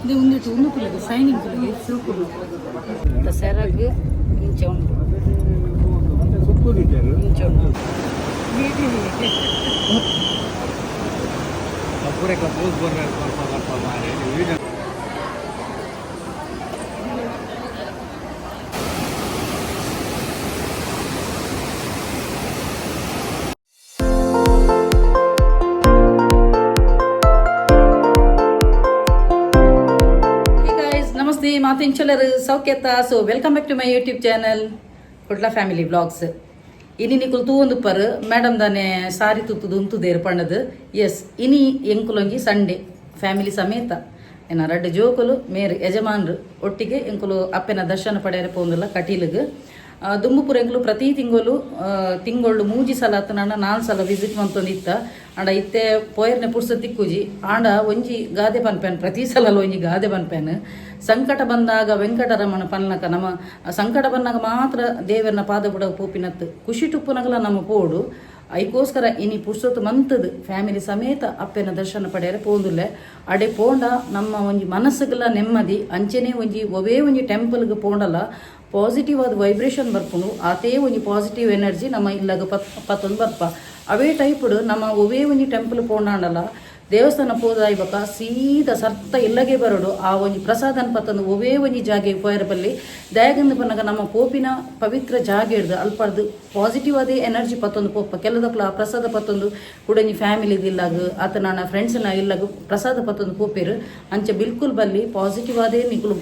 ಇದು ಒಂದಿಟ್ಟು ಒಂದು ಕುಲಿಗೆ ಸೈನಿಂಗ್ ಕುಲಿಗೆ ಸುರುಕು ಸೆರಗ್ ಇಂಚ ಉಂಟು ಇಂಚ ಉಂಟು ಮಾತಿಂಚಲರು ಸೌಖ್ಯತ. So welcome back to my YouTube channel Kudla family vlogs. ಇನಿ ನಿಕುಲು ತೂಂದು ಪರ್ ಮೇಡಮ್ ದಾನೆ ಸಾರಿ ತುತ್ತುದು ಉಂತುದೇರು ಪಣ್ಣದು. ಎಸ್ ಇನಿ ಎಂಕುಲೊಂಜಿ ಸಂಡೇ ಫ್ಯಾಮಿಲಿ ಸಮೇತ ಏನ ರಡ್ಡು ಜೋಕುಲು ಮೇರು ಯಜಮಾನ್ರು ಒಟ್ಟಿಗೆ ಎಂಕುಲು ಅಪ್ಪನ ದರ್ಶನ ಪಡೆಯರೆ ಪೋಂದಿಲ್ಲ ಕಟೀಲಿಗೆ. ದುಂಬುಪುರ ಎಂಕುಲು ಪ್ರತಿ ತಿಂಗಳು 3 ಸಲ ನಾನು 4 ಸಲ ವಿಸಿಟ್ ಮಂತೊಂದಿತ್ತ. ಆಂಡ ಇತ್ತೆ ಪೋಯರ್ನೆ ಪುಡ್ಸ ತಿಕ್ಕುಜಿ ಆಂಡ ಒಂಜಿ ಗಾದೆ ಪನ್ಪೇನ್ ಪ್ರತಿ ಸಲ ಒಂಜಿ ಗಾದೆ ಪನ್ಪೇನ್. ಸಂಕಟ ಬಂದಾಗ ವೆಂಕಟರಮಣ ಪನ್ನಕ ನಮ್ಮ ಸಂಕಟ ಬಂದಾಗ ಮಾತ್ರ ದೇವರನ ಪಾದ ಬುಡ ಪೋಪಿನತ್ತು ಖುಷಿ ಟುಪ್ಪುನಗಲ ನಮ್ಮ ಪೋಡು ಐಕೋಸ್ಕರ ಇನಿ ಪುಡ್ಸೊತ್ತು ಮಂತದು ಫ್ಯಾಮಿಲಿ ಸಮೇತ ಅಪ್ಪನ ದರ್ಶನ ಪಡೆಯರೆ ಪೋಂದುಲ್ಲೆ. ಅಡೆ ಪೋಂಡ ನಮ್ಮ ಒಂಜಿ ಮನಸ್ಸುಗಳ ನೆಮ್ಮದಿ ಅಂಚೆನೆ ಒವೇ ಒಂಜಿ ಟೆಂಪಲ್ಗೆ ಪೋಂಡಲ್ಲ ಪಾಸಿಟಿವ್ ಆದ ವೈಬ್ರೇಷನ್ ಬರ್ಕೊಂಡು ಆತೇ ಒಂಜಿ ಪಾಸಿಟಿವ್ ಎನರ್ಜಿ ನಮ್ಮ ಇಲ್ಲಾಗ ಪತ್ತೊಂದು ಬರ್ಪ. ಅವೇ ಟೈಪ್ಡು ನಮ್ಮ ಒವೇ ಒಂಜಿ ಟೆಂಪಲ್ ಪೋಂಡಲ್ಲ ದೇವಸ್ಥಾನ ಪೋದಾಯಿ ಬಕ ಸೀದಾ ಸರ್ತ ಇಲ್ಲಗೆ ಬರೋಡು ಆ ಒಂಜಿ ಪ್ರಸಾದನ ಪತ್ತೊಂದು ಒವೇ ಒಂಜಿ ಜಾಗೆ ಪೋಯರ ಬಲ್ಲಿ ದಯಗಂದು ಬನ್ನಾಗ ನಮ್ಮ ಪೋಪಿನ ಪವಿತ್ರ ಜಾಗೆ ಹಿಡ್ದು ಅಲ್ಪಡ್ದು ಪಾಸಿಟಿವ್ ಅದೇ ಎನರ್ಜಿ ಪತ್ತೊಂದು ಪೋಪ ಕೆಲದಕ್ಲ ಆ ಪ್ರಸಾದ ಪತ್ತೊಂದು ಕುಡಂಜಿ ಫ್ಯಾಮಿಲಿದು ಇಲ್ಲಾಗ ಆತ ನನ್ನ ಫ್ರೆಂಡ್ಸ್ನ ಇಲ್ಲಾಗ ಪ್ರಸಾದ ಪತ್ತೊಂದು ಪೋಪೇರು ಅಂಚೆ ಬಿಲ್ಕುಲ್ ಬಲ್ಲಿ ಪಾಸಿಟಿವ್ ಅದೇ ನಿಕುಲು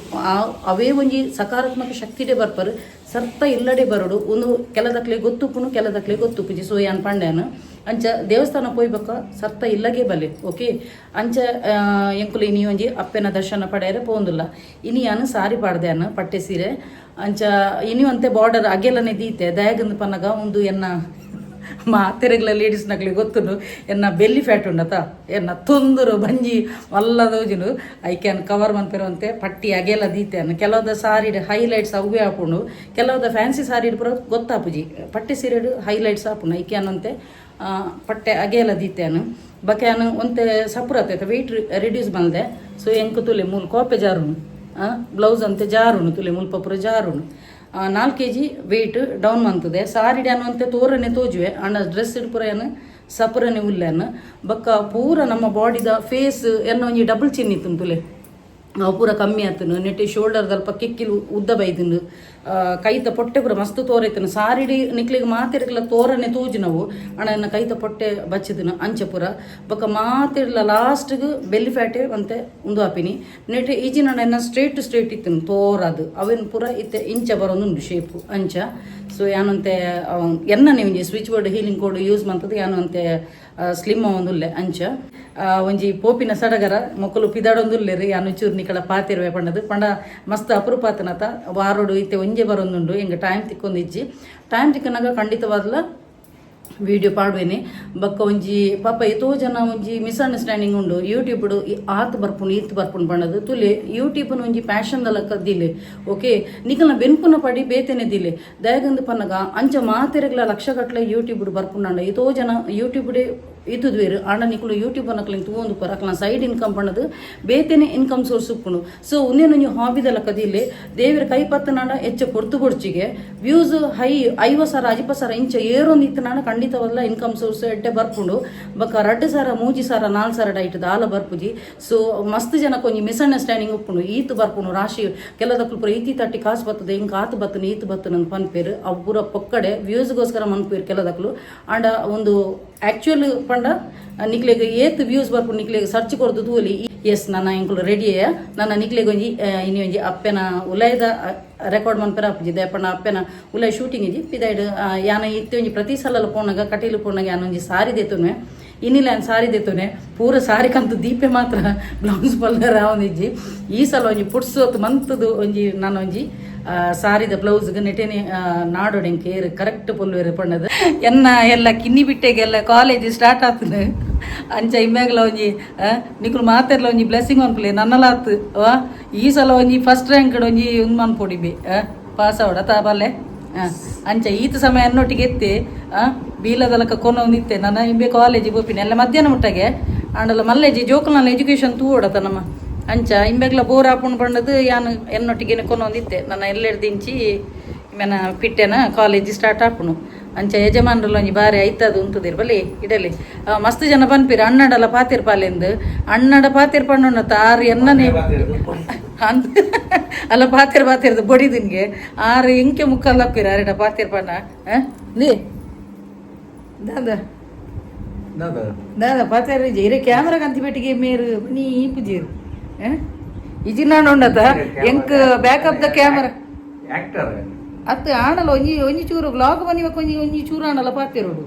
ಅವೇ ಒಂಜಿ ಸಕಾರಾತ್ಮಕ ಶಕ್ತಿಡೆ ಬರ್ಪರು ಸರ್ತ ಇಲ್ಲಡೆ ಬರೋಡು ಒಂದು ಕೆಲದಕ್ಲೆ ಗೊತ್ತುಪ್ಪುನು ಕೆಲದಕ್ಲೆ ಗೊತ್ತುಪ್ಪುಜಿ ಸೋಯಾನ್ ಪಂಡ್ಯಾನು ಅಂಚ ದೇವಸ್ಥಾನ ಪೋಯ್ಬೇಕ ಸರ್ತ ಇಲ್ಲಗೆ ಬಲೆ ಓಕೆ. ಅಂಚ ಎಂಕುಲು ಇನಿ ಒಂಜಿ ಅಪ್ಪನ ದರ್ಶನ ಪಡೆಯರೆ ಪೋಂದಿಲ್ಲ. ಇನಿ ಯಾನು ಸಾರಿ ಪಾಡ್ದೆ ಪಟ್ಟೆ ಸೀರೆ ಅಂಚ ಇನಿ ಅಂತೆ ಬಾರ್ಡರ್ ಅಗೆಲ್ಲನೆ ದೀತೆ ದಯಗಂದು ಪನ್ನಗ ಒಂದು ಎನ್ನ ಮಾತೆರೆಗ್ಲ ಲೇಡೀಸ್ನಗ್ಲಿ ಗೊತ್ತುಂಡು ಎನ್ನ ಬೆಲ್ಲಿ ಫ್ಯಾಟ್ ಉಂಡತ ಎನ್ನ ತೊಂದರು ಬಂಜಿ ಮಲ್ಲದೋಜಿನು ಐ ಕ್ಯಾನ್ ಕವರ್ ಮನ್ಪಿರುವಂತೆ ಪಟ್ಟಿ ಅಗೆಲ್ಲ ದೀತೆಯನ್ನು ಕೆಲವದ ಸಾರಿಡ್ ಹೈಲೈಟ್ಸ್ ಅವೇ ಹಾಕೊಂಡು ಕೆಲವದ ಫ್ಯಾನ್ಸಿ ಸಾರಿಡ್ ಪುರ ಗೊತ್ತಾಪುಜಿ ಪಟ್ಟೆ ಸೀರೆಡು ಹೈಲೈಟ್ಸ್ ಹಾಪುಂಡು ಐ ಕ್ಯಾನ್ ಅಂತೆ ಪಟ್ಟೆ ಅಗೆಲ್ಲ ದೀತೆಯನ್ನು ಬಕ್ಯಾನು ಒಂತೆ ಸಪುರತ್ತೆ ವೆಯ್ಟ್ ರಿಡ್ಯೂಸ್ ಬಂದೆ. ಸೊ ಎಂಕು ತುಲೆ ಮೂಲು ಕೋಪೆ ಜಾರುನು ಬ್ಲೌಸ್ ಅಂತೆ ಜಾರುನು ತುಲೆ ಮುಲ್ಪಪುರ ಜಾರುನು 4 kg ವೆಯ್ಟ್ ಡೌನ್ ಮಂತದೆ. ಸಾರಿಡಿ ಅನ್ನುವಂತೆ ತೋರನೆ ತೋಜುವೆ ಅಣ್ಣ ಡ್ರೆಸ್ ಇಡ್ಪುರ ಏನು ಸಪುರನೆ ಉಲ್ಲೆನ್ನು ಬಕ್ಕ ಪೂರ ನಮ್ಮ ಬಾಡಿದ ಫೇಸ್ ಎನ್ನೋ ಒಂಜಿ ಡಬಲ್ ಚಿನ್ ಇತ್ತು ತುಲೆ ಅವು ಪೂರ ಕಮ್ಮಿ ಆತನು ನೆಟ್ಟಿ ಶೋಲ್ಡರ್ ದಲ್ಪ ಕೆಕ್ಕಿಲು ಉದ್ದ ಬೈದನು ಕೈತ ಪೊಟ್ಟೆ ಪೂರ ಮಸ್ತ್ ತೋರೈತನು ಸಾರಿಡಿ ನಿಕ್ಲಿಗೆ ಮಾತಿರ್ಕಲ ತೋರನೆ ತೂಜು ನಾವು ಅಣ್ಣ ನನ್ನ ಕೈತ ಪೊಟ್ಟೆ ಬಚ್ಚಿದನು ಅಂಚೆ ಪೂರ ಬೊಕ್ಕ ಮಾತಿರ್ಲ ಲಾಸ್ಟ್ಗೆ ಬೆಲ್ಲಿ ಫ್ಯಾಟೆ ಅಂತೆ ಉಂದು ಹಾಪಿನಿ ನೆಟ್ಟಿ ಈಜಿನ ನನ್ನ ಸ್ಟ್ರೇಟ್ ಇತ್ತನು ತೋರದು ಅವೇನು ಪೂರ ಇತ್ತೆ ಇಂಚ ಬರೋದುಂಡು ಶೇಪು ಅಂಚ. ಸೊ ಯಾನಂತೆ ಎನ್ನನೆ ಒಂಜಿ switch board healing code use ಮಾಡ್ತದೆ ಯಾನು ಅಂತೆ ಸ್ಲಿಮ್ ಒಂದುಲ್ಲೆ ಅಂಚ ಒಂಜಿ ಪೋಪಿನ ಸಡಗರ ಮೊಕ್ಕಲು ಪಿದಾಡೊಂದುಲ್ಲೆರಿ ಯಾನು ಚೂರು ನಿಕಳ ಪಾತಿರುವೆ ಪಂಡದು ಪಂಡ ಮಸ್ತ್ ಅಪರೂಪಾತನತ ವಾರೋಡು ಇತ್ತೆ ಒಂಜೆ ಬರೊಂದುಂಡು ಎಂಗೆ ಟೈಮ್ ತಿಕ್ಕೊಂದಿಜ್ಜಿ ಟೈಮ್ ತಿಕ್ಕನಾಗ ಖಂಡಿತವಾದ್ಲ ವಿಡಿಯೋ ಪಾಡ್ವೇನೆ ಬಕ್ಕ ಒಂಜಿ ಪಾಪ ಎತೋ ಜನ ಒಂಜಿ ಮಿಸ್ಅಂಡರ್ಸ್ಟ್ಯಾಂಡಿಂಗ್ ಉಂಡು ಯೂಟ್ಯೂಬ್ಡು ಆತ್ ಬರ್ಪುಂಡು ಈತ್ ಬರ್ಪುಂಡು ಬಣ್ಣದು ತುಲೆ ಯೂಟ್ಯೂಬ್ನ ಒಂಜಿ ಪ್ಯಾಷನ್ ದಲಕ ದಿಲೆ ಓಕೆ ನಿಕಲ್ನ ಬೆನ್ಪುನ ಪಡಿ ಬೇತೆನೆ ದಿಲೆ ದಯಗಂದು ಪನ್ನಗ ಅಂಚ ಮಾತೆರೆಗ್ಲ ಲಕ್ಷಗಟ್ಲೆ ಯೂಟ್ಯೂಬ್ಡು ಬರ್ಪುಂಡ ಎತೋ ಜನ ಯೂಟ್ಯೂಬ್ಡೆ ಇತ್ತದು ಬೇರು ಆಂಡ ನಿಕುಲು ಯೂಟ್ಯೂಬ್ ಅನ್ನಕ್ಲಿಂಗ್ ತೂಂದು ಪರ ಅಕ್ಲ ಸೈಡ್ ಇನ್ಕಮ್ ಪಣ್ಣದು ಬೇತೆನೆ ಇನ್ಕಮ್ ಸೋರ್ಸ್ ಉಪ್ಪುಂಡು. ಸೊ ಉನ್ನೇನೊಂಜಿ ಹಾಬಿದಲ್ಲ ಕದಿಲೆ ದೇವರ ಕೈ ಪತ್ತನಾಡ ಹೆಚ್ಚ ಕೊಡ್ತು ಬೊಡ್ಚಿಗೆ ವ್ಯೂಸ್ ಹೈ 50,000 60,000 ಇಂಚ ಏರೊಂದು ಇತ್ತನಾಡ ಖಂಡಿತವಲ್ಲ ಇನ್ಕಮ್ ಸೋರ್ಸ್ ಎಡ್ಡೆ ಬರ್ಪುಂಡು ಬಕ್ಕ 2,000 3,000 4,000 ಡೈಟ್ ದಾಲ ಬರ್ಪುಜಿ. ಸೊ ಮಸ್ತ್ ಜನಕ್ಕೆ ಒಂಜಿ ಮಿಸ್ಅಂಡರ್ಸ್ಟ್ಯಾಂಡಿಂಗ್ ಉಪ್ಪುಂಡು ಈತ್ ಬರ್ಪುಂಡು ರಾಶಿ ಕೆಲದಕ್ಕೂ ಪೂರ ಈತಿ ತಟ್ಟಿ ಕಾಸು ಬರ್ತದೆ ಹಿಂಗೆ ಆತು ಬತ್ತನು ಈತ್ ಬತ್ತನು ಅಂತ ಪನ್ಪೇರು ಅವು ಪೂರ ಪೊಕ್ಕಡೆ ವ್ಯೂಸ್ಗೋಸ್ಕರ ಮನ್ಪೇರು ಕೆಲದಕ್ಕೂ ಆಂಡ ಒಂದು ಆ್ಯಕ್ಚುಯಲ್ ಪಂಡ ನಿಕ್ಲೆಗೆ ಏತ್ ವ್ಯೂಸ್ ಬರ್ಪುಂಡು ನಿಕ್ಲೆಗೆ ಸರ್ಚ್ ಕೊಡ್ದು ತೂಲಿ ಎಸ್ ನನ್ನ ಎಂಕುಲು ರೆಡಿಯೇ ನನ್ನ ನಿಕ್ಲೆಗೆ ಒಂಜಿ ಇನಿ ಒಂಜಿ ಅಪ್ಪೆನ ಉಲಯದ ರೆಕಾರ್ಡ್ ಮನ್ಪೆರ ಅಪ್ಪುಜಿ ದಯಪಣ್ಣ ಅಪ್ಪೆನ ಉಲಯ ಶೂಟಿಂಗ್ ಇಜಿ ಪಿದಾಯ್ಡು ಯಾನ ಇತ್ತೆ ಒಂಜಿ ಪ್ರತಿ ಸಲ ಪೋನಾಗ ಕಟೀಲು ಪೋನಾಗ ಯಾನೊಂಜಿ ಸಾರಿ ದೇತುನೆ ಇನ್ನಿಲ್ಲ ಸಾರಿ ದೇತುನೆ ಪೂರ ಸಾರಿ ಕಂತು ದೀಪೆ ಮಾತ್ರ ಬ್ಲೌಸ್ ಪಲ್ಲರ ಒಂದಿಜ್ಜಿ ಈ ಸಲ ಒಂಜಿ ಪುಡ್ಸೋತು ಮಂತದು ಒಂಜಿ ನಾನು ಒಂಜಿ ಸಾರಿದ ಬ್ಲೌಸ್ಗೆ ನೆಟೇನೆ ನಾಡೋಡೆಂಗೆ ಕೇರ್ ಕರೆಕ್ಟ್ ಪೊಲ್ವೇರು ಪಣ್ಣದು ಎನ್ನ ಎಲ್ಲ ಕಿನ್ನಿ ಬಿಟ್ಟೆಗೆಲ್ಲ ಕಾಲೇಜ್ ಸ್ಟಾರ್ಟ್ ಆಗ್ತದೆ ಅಂಚ ಇಮ್ಮ್ಯಾಗಲ ಒಂಜಿ ನಿಕುಲು ಮಾತೆರ್ಲ ಒಂಜಿ ಬ್ಲೆಸ್ಸಿಂಗ್ ಅನ್ಪುಲೆ ನನ್ನಲಾತ್ ಈ ಸಲ ಒಂಜಿ ಫಸ್ಟ್ ರ್ಯಾಂಕ್ ಒಂಜಿ ಒಂದು ಮನ್ಪೊಡಿಬಿ ಪಾಸ್ ಅವಡ ತಾಬಲ್ಲೆ ಅಂಚ ಈತ ಸಮಯ ಅನ್ನೊಟ್ಟಿಗೆ ಎತ್ತೆ ಬೀಲದಲಕ ಕೊನೊಂದಿತ್ತೆ ನನ್ನ ಇಂಬೆ ಕಾಲೇಜಿಗೆ ಹೋಗ್ತೀನಿ ಎಲ್ಲ ಮಧ್ಯಾಹ್ನ ಮುಟ್ಟಗೆ ಆಂಡಲ ಮಲ್ಲೆಜಿ ಜೋಕಲ್ನ ಎಜುಕೇಶನ್ ತೂಡತ ನಮ್ಮ ಅಂಚ ಇಂಬೆಗ್ಲ ಬೋರ್ ಹಾಕೊಂಡು ಬಂಡದು ಯಾನು ಎನ್ನೊಟ್ಟಿಗೆ ಕೊನೊಂದಿತ್ತೆ ನನ್ನ ಎಲ್ಲೆಡ್ದಿಂಚಿ ಮೆನ ಪಿಟ್ಟೆನ ಕಾಲೇಜ್ ಸ್ಟಾರ್ಟ್ ಹಾಪುನು ಅಂಚ ಯಜಮಾನ್ರಲ್ಲ ಒಂಜಿ ಬಾರಿ ಐತದು ಉಂತುದಿರ್ ಬಲಿ ಇಡಲಿ ಮಸ್ತ್ ಜನ ಪನ್ಪಿರ ಅಣ್ಣಡಲ ಪಾತಿರ್ ಪಾಲೆಂದು ಅಣ್ಣಡ ಪಾತಿರ್ ಪಣ್ಣುಣ್ಣತ್ತ ಆರು ಎನ್ನನೇ ಅಂದ್ ಅಲ್ಲ ಪಾತಿರ್ದು ಬಡಿದಿನ್ಗೆ ಆರು ಇಂಕೆ ಮುಕ್ಕಲ್ಲ ಹಾಕ್ಪಿರ ಅರೆಡ ಪಾತಿರ್ ಪಣ್ಣ ನೀ ದಾದಾ ದಾದಾ ಪಾತಿರ್ ಇರೆ ಕ್ಯಾಮ್ರಾ ಕಂತಿ ಬೆಟ್ಟಿಗೆ ಮೇರು ನೀ ಪುಜೀರು ಇಜಿನಾಣ ಉಂಡತ ಎಂಕ್ ಬ್ಯಾಕಪ್ ದ ಕ್ಯಾಮರಾ ಅತ್ತ ಆಣಲ್ಲ ಒಂಜಿ ಚೂರು ವ್ಲಾಗ್ ಬನ್ನಿವಕ್ಕ ಒಂಜಿ ಚೂರು ಆಣಲ್ಲ ಪಾತಿರೋಡು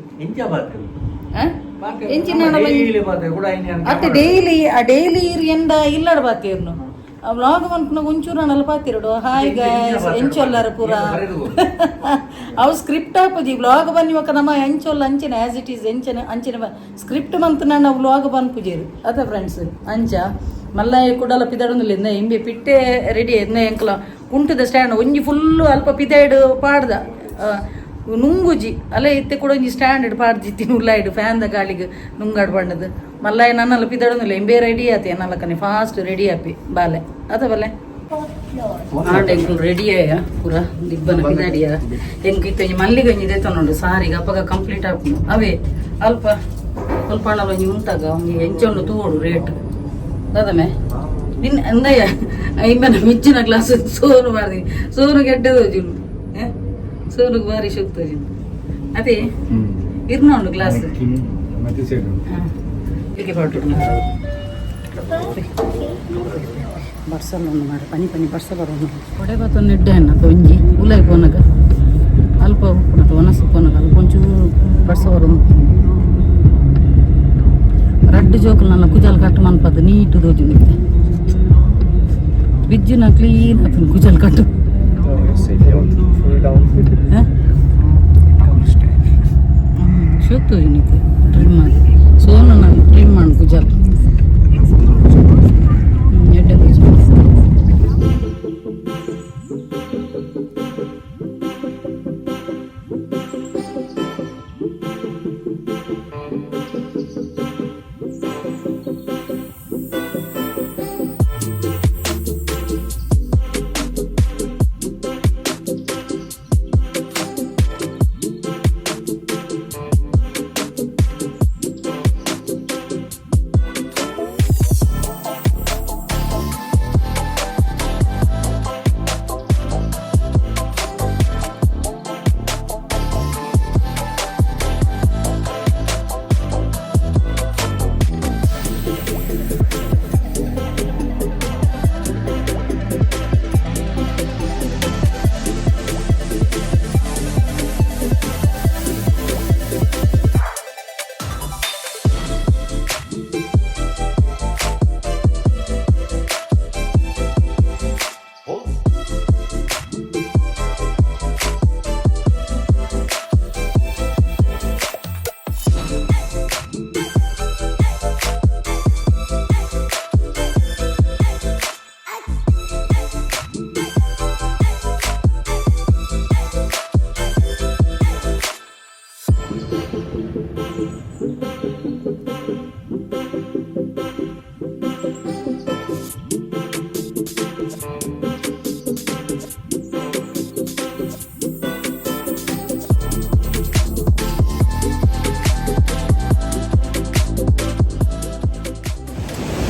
ಅತ್ತ ಡೈಲಿ ಎಂದ ಇಲ್ಲಡ ಪಾತಿರ್ನು ಆ ವ್ಲಾಗ್ ಮನ್ಪುನ ಒಂಚೂರು ಆಣಲ್ಲ ಪಾತಿರೋಡು ಹಾಯ್ ಗೈಸ್ ಎಂಚೊಲ್ಲರ ಪೂರ ಅವು ಸ್ಕ್ರಿಪ್ಟ್ ಹಾಪುಜಿ ವ್ಲಾಗ್ ಬನ್ನಿವಕ್ಕ ನಮ್ಮ ಎಂಚೊಲ್ಲ ಅಂಚನೆ ಆಸ್ ಇಟ್ ಈಸ್ ಅಂಚನೆ ಸ್ಕ್ರಿಪ್ಟ್ ಮಂತ್ ನಾನು ವ್ಲಾಗ್ ಬನ್ಪುಜೇರು ಅದ ಫ್ರೆಂಡ್ಸ್ ಅಂಚ ಮಲ್ಲಾಯ ಕುಡಲ ಪಿದಾಡೊಂದಿಲ್ಲ ಎಂದ ಇಂಬೆ ಪಿಟ್ಟೆ ರೆಡಿ ಎಂದ ಎಂಕಲ ಕುಂಟದ ಸ್ಟ್ಯಾಂಡ್ ಒಂಜಿ ಫುಲ್ಲು ಅಲ್ಪ ಪಿದಾಯ್ಡ್ ಪಾಡ್ದ ನುಂಗುಜಿ ಅಲ್ಲೇ ಇತ್ತೆ ಕೂಡ ಒಂಜಿ ಸ್ಟ್ಯಾಂಡ್ ಪಾಡ್ಜಿತ್ತಿ ಉಲ್ಲಾಯ್ಡು ಫ್ಯಾನ್ದ ಗಾಳಿಗೆ ನುಂಗಾಡ್ ಬಣ್ಣದು ಮಲ್ಲಾಯ ನನ್ನಲ್ಲ ಪಿದಾಡೊಂದಿಲ್ಲ ಎಂಬೆ ರೆಡಿ ಆತಿ ನಲ್ಲಕನೆ ಫಾಸ್ಟ್ ರೆಡಿ ಆಪಿ ಬಾಲೆ ಅದ ಬಲ್ಲೆ ಆಂಡ ಎಂಕಲ್ ರೆಡಿ ಆಯ ಪೂರ ದಿಬ್ಬನ ಪಿದಾಡಿಯ ಎಂಕ್ ಇತ್ತ ಮಲ್ಲಿಗೆ ಒಂಜಿ ದೆತ್ತೊಂಡು ಸಾರಿಗೆ ಅಪ್ಪಗ ಕಂಪ್ಲೀಟ್ ಆಪುನು ಅವೇ ಅಲ್ಪ ಸ್ವಲ್ಪ ಹಣಲ ಒಂಜಿ ಉಂಟಾಗ ಒಂಜಿ ಎಂಚೊಂಡು ತೂಡು ರೇಟ್ ದಾದಮೆ ನಿನ್ನ ಅಂದಯ್ಯ ಐಮನ ಮಿಚ್ಚಿನ ಗ್ಲಾಸ್ ಸೋನು ಮಾಡ್ದಿ ಸೋನು ಗೆಡ್ಡದೋಜುನು ಸೋನುಗೆ ಬಾರಿ ಶುಕ್ತೋಜುನು ಅದೇ ಇರ್ನೊಂಡು ಗ್ಲಾಸ್ ಹೀಗೆ ಹೊರಟು ಬರ್ಸಲ್ಲೊಂದು ಮಾಡಿ ಪನಿ ಬರ್ಸ ಬರೋನು ಕೊಡೆ ಬತ್ತೊಂದು ಎಡ್ಡೆ ಅನ್ನ ಒಂಜಿ ಉಲಾಯಿ ಪೋನಾಗ ಅಲ್ಪ ಉಪ್ಪುನಕ ಒನಸು ಪೋನಾಗ ಅಲ್ಪ ಒಂಚೂರು ಬರ್ಸ ಬರೋನು ರಡ್ಡು ಜೋಕಲ್ ನನ್ನ ಕುಜಲ್ ಕಟ್ಟು ಮನ್ಪದ್ದು ನೀಟು ದೋಜು ನಿಂತೆ ಬಿಜ್ಜಿನ ಕ್ಲೀನ್ ಆತನು ಕುಜಲ್ ಕಟ್ಟು ಶೋಕ್ ತೋಜು ನಿಂತೆ ಟ್ರಿಮ್ ಮಾಡಿ ಸೋನು ನಾನು ಟ್ರಿಮ್ ಮಾಡಿ ಕುಜಲ್ ಎಡ್ಡೆ ದೋಜು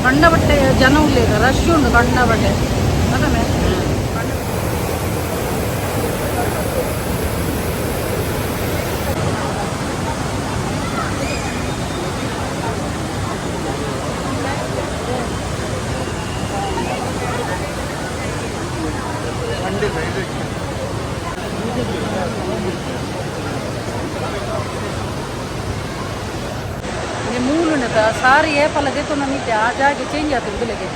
ಕಂಡಬಟ್ಟೆ ಜನ ಉಳ್ಳೇದು ರಶ್ ಉಂಟು ಕಂಡಬಟ್ಟೆ ಅದನ್ನೇ ಮೂಲುಂಡದ ಸಾರಿ ಏಪಲ್ಲ ತೊಂದಿತ್ತೆ ಆ ಜಾಗ ಚೇಂಜ್ ಆಗ್ತದೆ ಬಿಡುಲೆಗೆ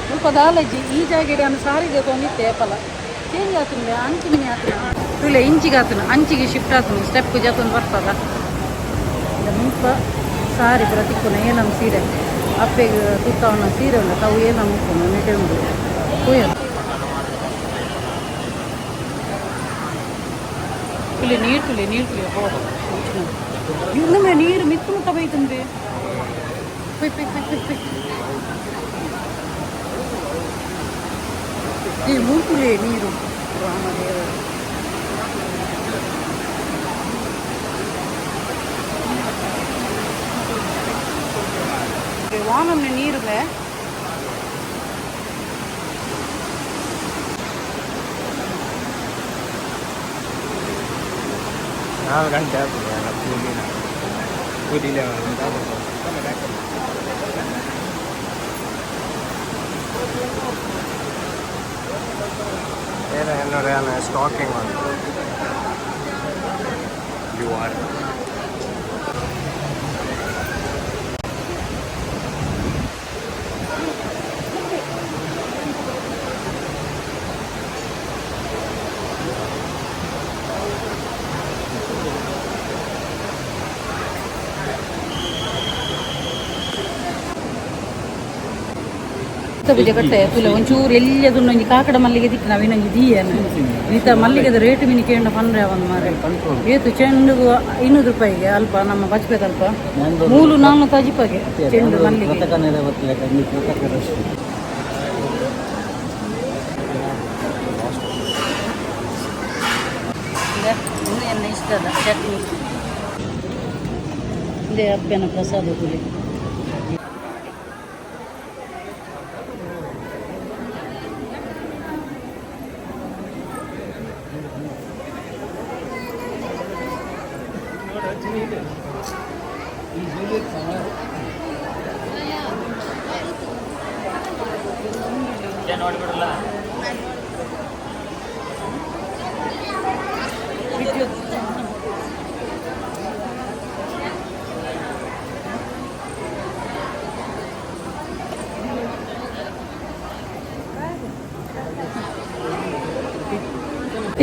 ಸ್ವಲ್ಪ ದಾಲಜ್ಜಿ ಈ ಜಾಗ ಸಾರಿ ತೊಂದಿತ್ತೆ ಏಪಲ್ಲ ಚೇಂಜ್ ಆಗ್ತದೆ ಅಂಚಿನ ಆಗ್ತದೆ ತುಲೆ ಇಂಚಿಗೆ ಆಗ್ತದೆ ಅಂಚಿಗೆ ಶಿಫ್ಟ್ ಆಗ್ತದೆ ಸ್ಟೆಪ್ ಜೊತೆ ಬರ್ತದ ಮುಲ್ಪ ಸಾರಿ ಪ್ರತಿಕ್ಕೋನ ಏನಮ್ಮ ಸೀರೆ ಅಪ್ಪೆಗೆ ತುತ್ತವನ್ನ ಸೀರೆ ಉಂಟು ತಾವು ಏನಮ್ಮ ಮುಕ್ಕೊಂಡು ನೆಟ್ಟೆ ಉಂಟು ಕೊಯ್ಯದು ತುಲೆ ನೀರು ಹೋದ ಇನ್ನೊಮ್ಮೆ ನೀರು ಮಿತ್ತು ಮುಟ್ಟ ಬೈತಂದ್ರೆ ಈ ಮೂಕುಲೆ ನೀರು ರಾಮದೇವ வானம்னு நீருங்க நான் கண்டா புரியல என்னோட ஸ்டாக்கிங் வந்து யூ ஆர் ಬಿಡಿ ಕಟ್ಟೆ ತುಲೆ ಒಂಚೂರು ಎಲ್ಲಿಯದು ಒಂಜಿ ಕಾಕಡ ಮಲ್ಲಿಗೆ ದಿಕ್ಕು ನಾವಿನೊಂಜಿ ದೀಯನ ಈತ ಮಲ್ಲಿಗೆದ ರೇಟ್ ಮಿನಿ ಕೇಂದ್ರ ಪಂದ್ರೆ ಒಂದು ಮಾರೆ ಏತು ಚೆಂಡು 500 ರೂಪಾಯಿಗೆ ಅಲ್ಪ ನಮ್ಮ ಬಚ್ಬೇಕಲ್ಪ 3-4 ತಜಿಪಗೆ ಚೆಂಡು ಮಲ್ಲಿಗೆ ಎನ್ನ ಇಷ್ಟದ ಚಟ್ನಿ ಇದೇ ಅಪ್ಪನ ಪ್ರಸಾದ ತುಲೆ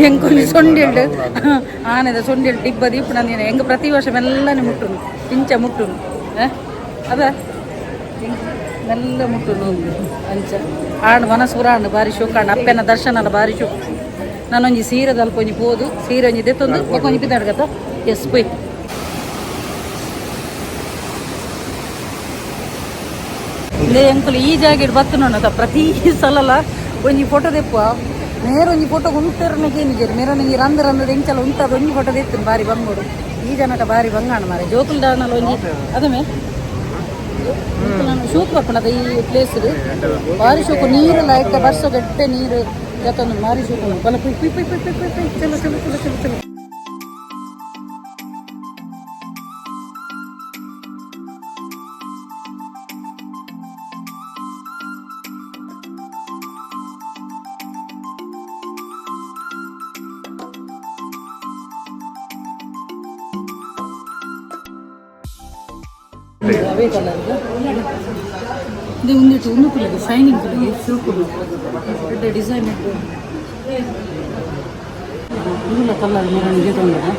ಎಂಕೊಂದು ಸೊಂಡಿಲ್ಡು ಆನೆದ ಸೊಂಡಿಲ್ಡು ಡಿಬ್ಬ ದೀಪನ ಹೆಂಗ ಪ್ರತಿ ವರ್ಷ ಮೆಲ್ಲನೆ ಮುಟ್ಟುನು ಇಂಚ ಮುಟ್ಟುನು ಅದ ಮೆಲ್ಲ ಮುಟ್ಟುನು ಅಂಚ ಆಂಡ್ ಮನಸ್ಪುರ ಆಂಡ್ ಬಾರಿ ಶೋಕಾಂಡ್ ಅಪ್ಪನ ದರ್ಶನ ಬಾರಿ ಶೋಕ ನಾನೊಂಜಿ ಸೀರೆದ ಅಲ್ಪ ಒಂಜಿ ಪೋದು ಸೀರೆ ಒಂಜಿ ದೆತ್ತೊಂದು ಒಂಜಿ ಪಿದಾಡ್ಗತ್ತ ಎಸ್ ಪೊಯ್ ಇಲ್ಲೇ ಎಂಕುಲು ಈ ಜಾಗ ಬತ್ತು ನೋಡ ಪ್ರತಿ ಸಲ ಒಂಜಿ ಫೋಟೋ ದೆಪ್ಪು ನೇರ ಒಂಜಿ ಫೋಟೋ ಉಂಟರ್ನಿಗೆ ಏನಿದ್ದೀರಿ ಮೇರ ನಂಗೆ ರಂದ ಎಂಚಲ ಉಂಟದ ಒಂಜಿ ಫೋಟೋ ದೆತ್ತನು ಬಾರಿ ಬಂಗೋಡು ಈ ಜನಟ ಬಾರಿ ಬಂಗಾಣ ಮಾರೆ ಜೋಕುಲ್ ದಾಣಲ್ಲ ಒಂಜಿ ಅದಮೇ ಶೂಕ್ ಬರ್ಪಣದ ಈ ಪ್ಲೇಸ್ ಬಾರಿ ಶೂಕು ನೀರೆಲ್ಲ ಇಟ್ಟ ಬರ್ಸ ಗಟ್ಟೆ ನೀರು ಯಾಕಂದ್ರೆ ಬಾರಿ ಶೂಕು ಬಲ ಪುಯ್ ಪುಯ್ ಪುಯ್ ಪುಯ್ ಪುಯ್ ಪುಯ್ ಪುಯ್ ಚಲೋ ಚಲೋ ಚಲೋ ಚಲೋ ಚಲೋ ಅವೇ ಕಲರ್ದು ಇದು ಒಂದಿಟ್ಟು ಒಂದು ಕುಲಿಗೆ ಶೈನಿಂಗ್ ಕುಲಿಗೆ ಸಿಲ್ಕುಲು ದೊಡ್ಡ ಡಿಸೈನ್ ಇಟ್ಟು ಇಲ್ಲ ಕಲರ್ ಮೆರವಣಿಗೆ ತೊಂದರೆ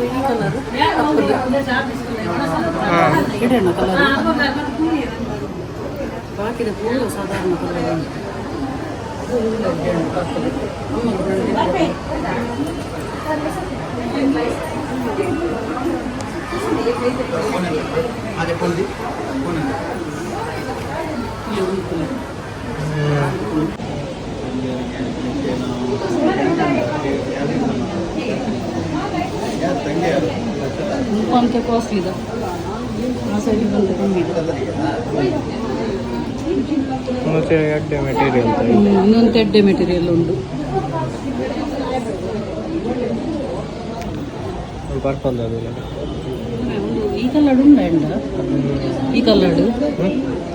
ಈ ಕಲರ್ ಇಡೋಣ ಕಲರ್ ಬಾಕಿದ ಪೂರ ಸಾಧಾರಣ ಕಲರ್ ಅಂತೆ ಕಾಸ್ಟ್ಲಿ ಇದೆ ಆ ಸೈಡಿಗೆ ಬಂದು ಕಮ್ಮಿ ಇನ್ನೊಂದು ಎಡ್ಡೆ ಮೆಟೀರಿಯಲ್ ಉಂಟು ಈ ಕಲರ್ ಉಂಡ ಎಂಡ ಈ ಕಲರ್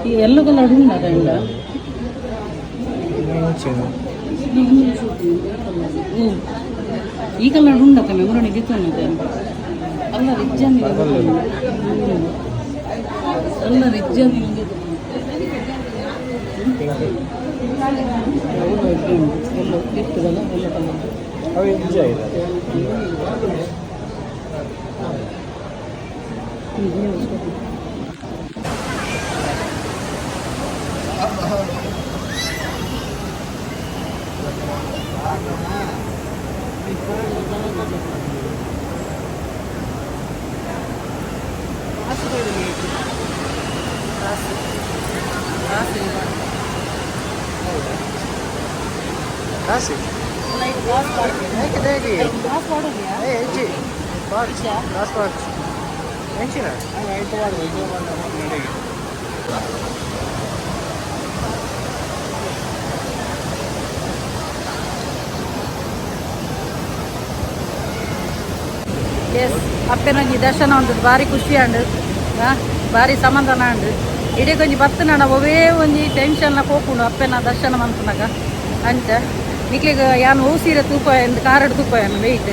ಈ ಎಲ್ಲೋ ಕಲರ್ ಉಂಡ ಎಂಡ ಈ ಕಲರ್ ಉಂಡಕ್ಕ ಮೆಮೊರಣಿ ಬಿತ್ತು ಅನ್ನೋದು ಅಲ್ಲ ರಿಜ್ಜನ್ ಅಲ್ಲ ರಿಜ್ಜನ್ ಎಲ್ಲೋ ಇರ್ತದಲ್ಲ ಎಲ್ಲ ಕಲರ್ ಕಾಸಿ ಹೆಂಚಿನ ಎಸ್ ಅಪ್ಪೆನೊಂಜಿ ದರ್ಶನ ಉಂಟು ಭಾರಿ ಖುಷಿ ಅಂಡು ಭಾರಿ ಸಮಾಧಾನ ಅಂಡು ಇಡೀ ಕೊಂಚ ಬತ್ತನ ಒವೇ ಒಂಜಿ ಟೆನ್ಷನ್ನ ಪೋಪುಂಡು ಅಪ್ಪೆನ ದರ್ಶನ ಮಂತನಾಗ ಅಂಚ ನಿಕ್ಲಿಗೆ ಯಾನು ಹೂ ಸೀರೆ ತೂಪ ಎಂದು ಕಾರಡು ತೂಪ ವೆಯ್ಟ್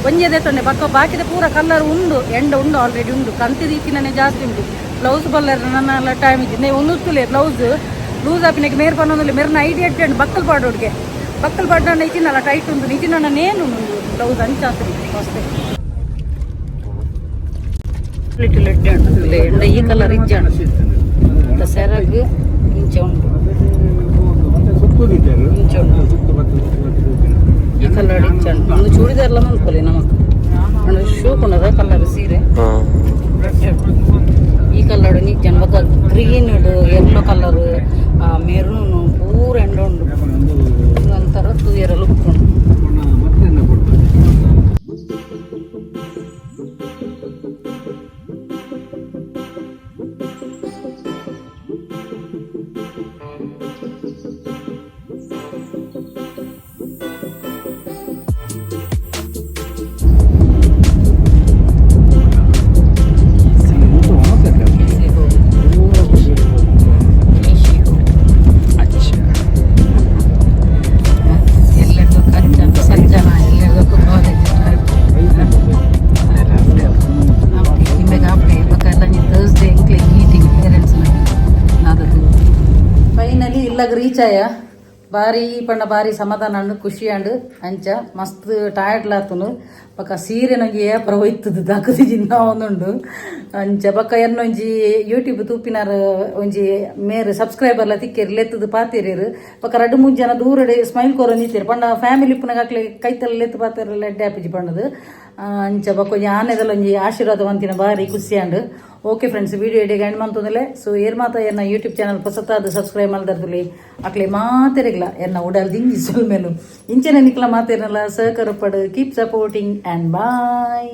ಒಂಜೇದೇ ತೊಂಡೆ ಬಕ್ಕ ಬಾಕಿದ ಪೂರ ಕಲರ್ ಉಂಡು ಎಂಡ ಉಂಡು ಆಲ್ರೆಡಿ ಉಂಡು ಕಂತಿ ರೀತಿನೇ ಜಾಸ್ತಿ ಉಂಟು ಬ್ಲೌಸ್ ಬಲ್ಲರ್ ನನ್ನ ಟೈಮ್ ಇದ್ದೆ ಒಂದುತ್ತುಲೆ ಬ್ಲೌಸ್ ಲೂಸ್ ಆಪಿನಕ್ಕೆ ಮೇರ್ ಪನ್ನೊಂದು ಮೇರ್ನ ಐಡಿಯಾ ಇಟ್ಟು ಬಕ್ಕಲ್ ಪಾಡೋಡ್ಗೆ ಬಕ್ಕಲ್ ಪಾಡ ಇಟ್ಟಿನಲ್ಲ ಟೈಟ್ ಉಂಟು ನಿಟ್ಟಿನ ನೇನು ಬ್ಲೌಸ್ ಅಂಚಾತ್ರಿ ಅಷ್ಟೇ ಲಿಟಲ್ ಎಂಡ ಈ ಕಲರ್ ಇಜ್ಜ ಸೆರಗ್ ಇಂಚ ಉಂಟು ಇಂಚ ಉಂಟು ಈ ಕಲರ್ ಇಂಚ ಉಂಟು ಒಂದು ಚೂಡಿದಾರ್ಲ ಮಂತ್ಕೊಲಿ ನಮಕ್ ಶೂ ಕೊಡದ ಕಲರ್ ಸೀರೆ ಈ ಕಲರ್ ನಿಜ ಬಕ್ಕ ಗ್ರೀನ್ ಯೆಲ್ಲೋ ಕಲರ್ ಮೆರೂನು ಪೂರ ಎಂಡ ಉಂಡು ನಂತರ ತೂಯರ ಲುಕ್ ಉಂಟು ರೀಚ್ ಆಯ ಭಾರಿ ಪಂಡ ಭಾರಿ ಸಮಾಧಾನ ಅಂಡು ಖುಷಿ ಅಂಡು ಅಂಚ ಮಸ್ತ್ ಟಯರ್ಡ್ ಲಾತುನು ಬಕ್ಕ ಸೀರೆ ನಂಗೆ ಏಪರ ಹೋಯ್ತದ ದಕ್ಕದಿ ಜಿನ್ನ ಒಂದುಂಡು ಅಂಚ ಬಕ್ಕ ಎನ್ನೊಂಜಿ ಯೂಟ್ಯೂಬ್ ತೂಪಿನಾರ ಒಂಜಿ ಮೇರ್ ಸಬ್ಸ್ಕ್ರೈಬರ್ಲ ತಿಕ್ಕೇರಿ ಲೆತ್ತದು ಪಾತಿರೇರು ಬಕ್ಕ ರಡ್ಡು ಮೂಜ್ ಜನ ದೂರಡೆ ಸ್ಮೈಲ್ ಕೊರ ನಿಂತೀರಿ ಪಂಡ ಫ್ಯಾಮಿಲಿ ಪುನಗ ಹಾಕ್ಲಿ ಕೈತಲ್ಲ ಲೆತ್ತು ಪಾತಿರಲ್ಲ ಎಡ್ಡೆ ಆಪಿಜಿ ಪಂಡದು ಅಂಚ ಬಕ್ಕ ಒಂಜಿ ಆನೆದಲ್ಲ ಒಂಜಿ ಆಶೀರ್ವಾದ ವಂತಿನ ಭಾರಿ ಖುಷಿ ಅಂಡು ಓಕೆ ಫ್ರೆಂಡ್ಸ್ ವಿಡಿಯೋ ಇಡೀ ಎಂಡ್ ಮಂತಂದಲೆ ಸೊ ಏರ್ ಮಾತ ಎನ್ನ ಯೂಟ್ಯೂಬ್ ಚಾನಲ್ ಹೊಸತಾದ ಸಬ್ಸ್ಕ್ರೈಬ್ ಮಾಡ್ದರ್ತಲಿ ಅಕ್ಲೆ ಮಾತೆರಿಗ್ಲ ಎನ್ನ ಉಡಲ್ ದಿಂಗಿ ಸೊಲ್ ಮೇಲು ಇಂಚನೆ ನಿಕ್ಲ ಮಾತೇರಲ್ಲ ಸಹಕಾರ ಪಡು ಕೀಪ್ ಸಪೋರ್ಟಿಂಗ್ ಆ್ಯಂಡ್ ಬಾಯ್.